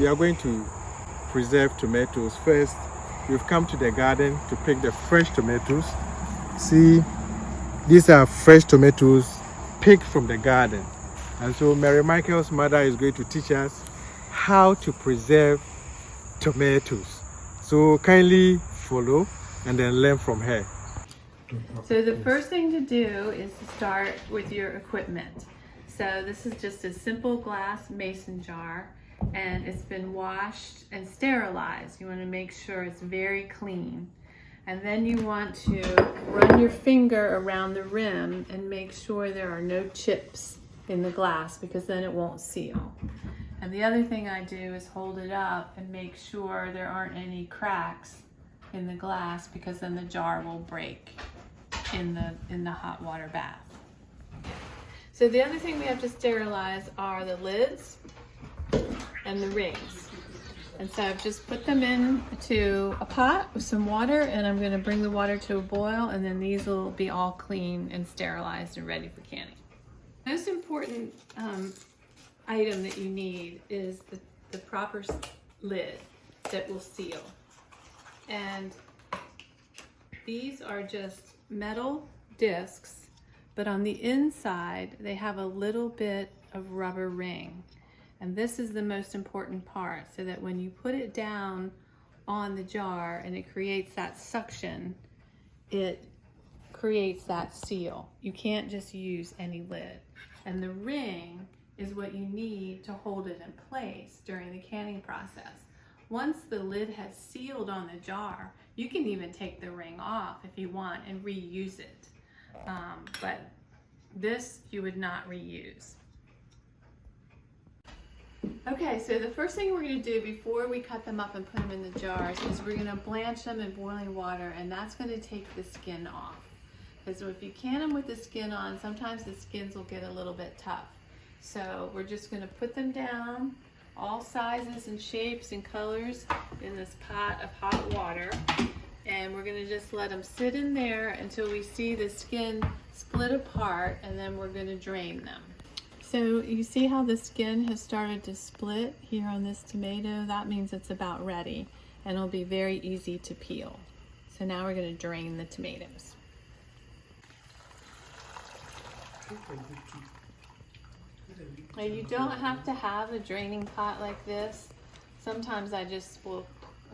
are going to preserve tomatoes. First, we've come to the garden to pick the fresh tomatoes. See, these are fresh tomatoes picked from the garden. And so Mary Michael's mother is going to teach us how to preserve tomatoes. So kindly follow and then learn from her. So the first thing to do is to start with your equipment. So this is just a simple glass mason jar, and it's been washed and sterilized. You want to make sure it's very clean. And then you want to run your finger around the rim and make sure there are no chips in the glass, because then it won't seal. And the other thing I do is hold it up and make sure there aren't any cracks in the glass, because then the jar will break in the hot water bath. So the other thing we have to sterilize are the lids and the rings. And so I've just put them into a pot with some water, and I'm going to bring the water to a boil, and then these will be all clean and sterilized and ready for canning. The most important item that you need is the proper lid that will seal. And these are just metal discs, but on the inside they have a little bit of rubber ring. And this is the most important part, so that when you put it down on the jar and it creates that suction, it creates that seal. You can't just use any lid. And the ring is what you need to hold it in place during the canning process. Once the lid has sealed on the jar, you can even take the ring off if you want and reuse it. But this you would not reuse. Okay, so the first thing we're going to do before we cut them up and put them in the jars is we're going to blanch them in boiling water, and that's going to take the skin off. Because if you can them with the skin on, sometimes the skins will get a little bit tough. So we're just going to put them down, all sizes and shapes and colors, in this pot of hot water. And we're going to just let them sit in there until we see the skin split apart, and then we're going to drain them. So you see how the skin has started to split here on this tomato? That means it's about ready, and it'll be very easy to peel. So now we're going to drain the tomatoes. Now you don't have to have a draining pot like this. Sometimes I just will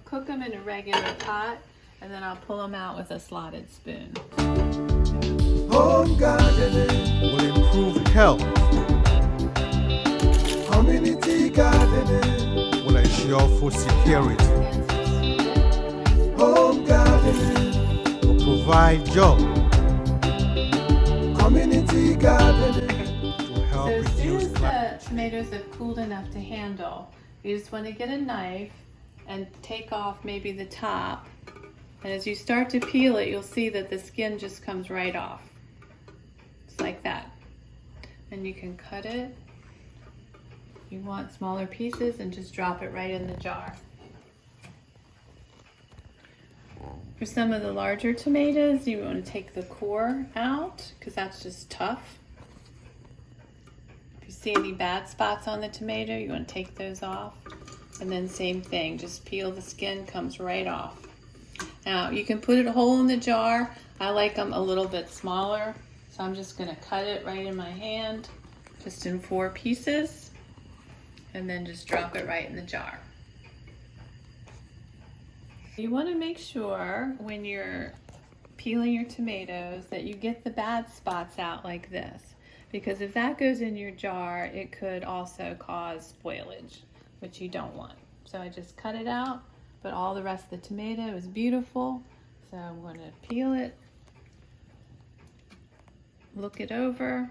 cook them in a regular pot, and then I'll pull them out with a slotted spoon. Home gardening will improve health. Community gardening will ensure food security. Home gardening will provide jobs. Community gardening will help So as soon reduce as the tomatoes have cooled enough to handle, you just want to get a knife and take off maybe the top. And as you start to peel it, you'll see that the skin just comes right off. Just like that. And you can cut it. You want smaller pieces, and just drop it right in the jar. For some of the larger tomatoes, you want to take the core out, because that's just tough. If you see any bad spots on the tomato, you want to take those off. And then same thing, just peel the skin, comes right off. Now you can put it whole in the jar. I like them a little bit smaller, so I'm just going to cut it right in my hand, just in 4 pieces. And then just drop it right in the jar. You want to make sure when you're peeling your tomatoes that you get the bad spots out like this, because if that goes in your jar, it could also cause spoilage, which you don't want. So I just cut it out, but all the rest of the tomato is beautiful. So I'm going to peel it, look it over,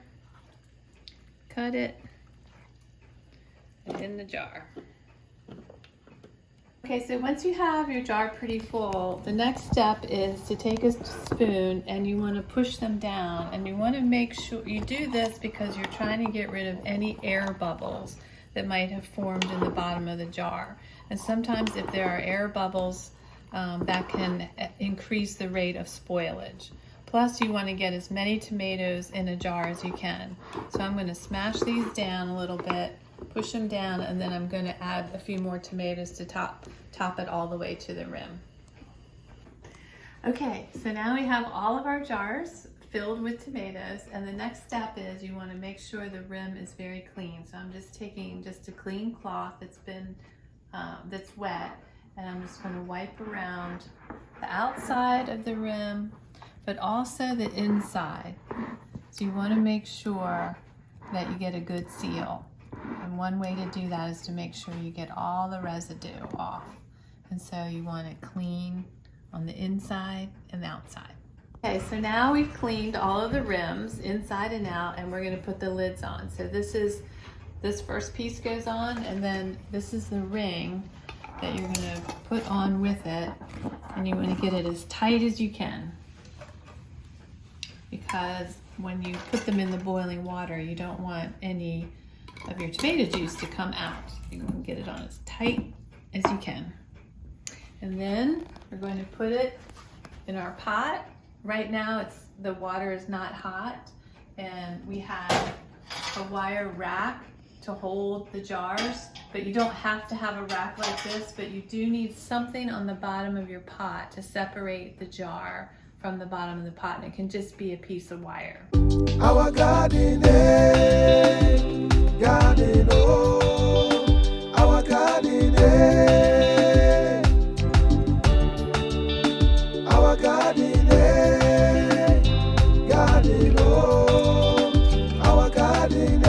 cut it, and in the jar. Okay, so once you have your jar pretty full, the next step is to take a spoon and you want to push them down, and you want to make sure you do this because you're trying to get rid of any air bubbles that might have formed in the bottom of the jar. And sometimes if there are air bubbles, that can increase the rate of spoilage. Plus you want to get as many tomatoes in a jar as you can. So I'm going to smash these down a little bit push them down, and then I'm going to add a few more tomatoes to top it all the way to the rim. Okay, so now we have all of our jars filled with tomatoes, and the next step is you want to make sure the rim is very clean. So I'm just taking just a clean cloth that's been that's wet, and I'm just going to wipe around the outside of the rim, but also the inside. So you want to make sure that you get a good seal. And one way to do that is to make sure you get all the residue off. And so you want it clean on the inside and the outside. Okay, so now we've cleaned all of the rims inside and out, and we're going to put the lids on. So this first piece goes on, and then this is the ring that you're going to put on with it, and you want to get it as tight as you can, because when you put them in the boiling water, you don't want any of your tomato juice to come out. You're going to get it on as tight as you can. And then we're going to put it in our pot. Right now the water is not hot, and we have a wire rack to hold the jars, but you don't have to have a rack like this, but you do need something on the bottom of your pot to separate the jar from the bottom of the pot, and it can just be a piece of wire. Our garden, garden, oh, our garden, our garden, garden, oh, our garden.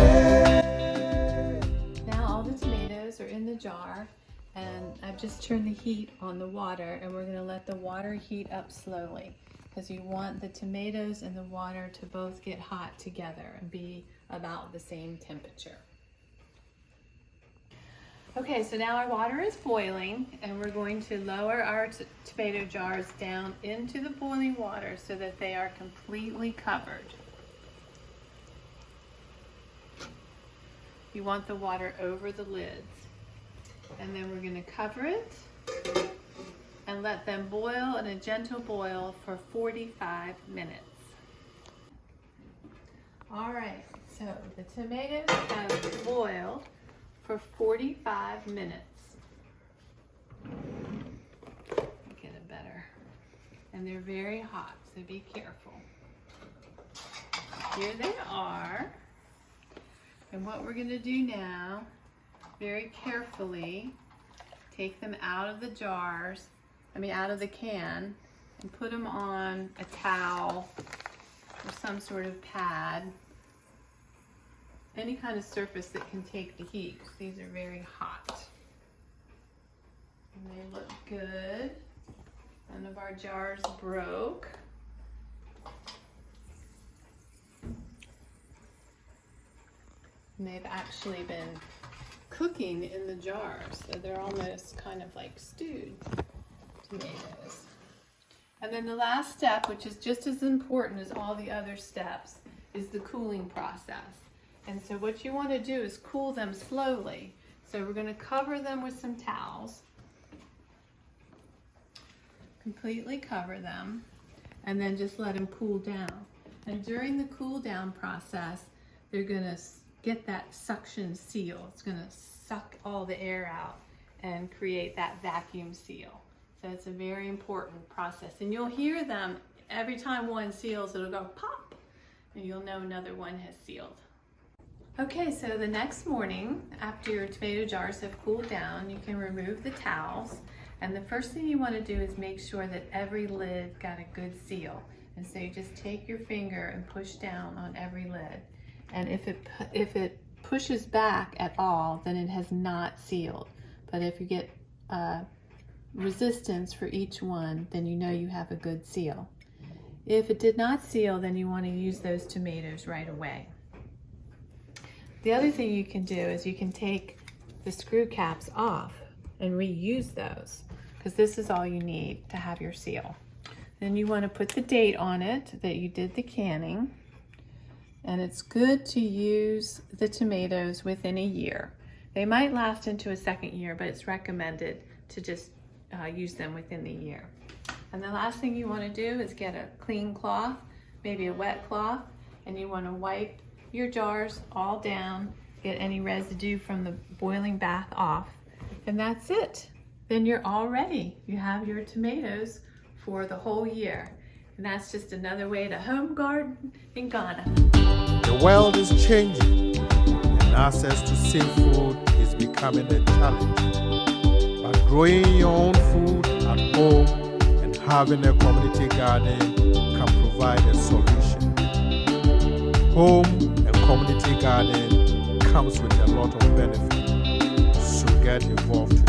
Now all the tomatoes are in the jar, and I've just turned the heat on the water, and we're going to let the water heat up slowly, because you want the tomatoes and the water to both get hot together and be about the same temperature. Okay, so now our water is boiling, and we're going to lower our tomato jars down into the boiling water so that they are completely covered. You want the water over the lids. And then we're going to cover it and let them boil in a gentle boil for 45 minutes. All right, so the tomatoes have boiled for 45 minutes. Get it better. And they're very hot, so be careful. Here they are. And what we're going to do now, very carefully, take them out of the jars, out of the can, and put them on a towel or some sort of pad. Any kind of surface that can take the heat, because these are very hot. And they look good. None of our jars broke. And they've actually been cooking in the jars, so they're almost kind of like stewed tomatoes. And then the last step, which is just as important as all the other steps, is the cooling process. And so what you want to do is cool them slowly. So we're going to cover them with some towels, completely cover them, and then just let them cool down. And during the cool down process, they're going to get that suction seal. It's going to suck all the air out and create that vacuum seal. So it's a very important process. And you'll hear them every time one seals, it'll go pop, and you'll know another one has sealed. Okay, so the next morning, after your tomato jars have cooled down, you can remove the towels. And the first thing you want to do is make sure that every lid got a good seal. And so you just take your finger and push down on every lid. And if it pushes back at all, then it has not sealed. But if you get resistance for each one, then you know you have a good seal. If it did not seal, then you want to use those tomatoes right away. The other thing you can do is you can take the screw caps off and reuse those, because this is all you need to have your seal. Then you want to put the date on it that you did the canning. And it's good to use the tomatoes within a year. They might last into a second year, but it's recommended to just use them within the year. And the last thing you want to do is get a clean cloth, maybe a wet cloth, and you want to wipe your jars all down get any residue from the boiling bath off. And that's it. Then you're all ready. You have your tomatoes for the whole year. And that's just another way to home garden in Ghana. The world is changing and access to safe food is becoming a challenge. But growing your own food at home and having a community garden can provide a solution. Home and community garden comes with a lot of benefits, so get involved.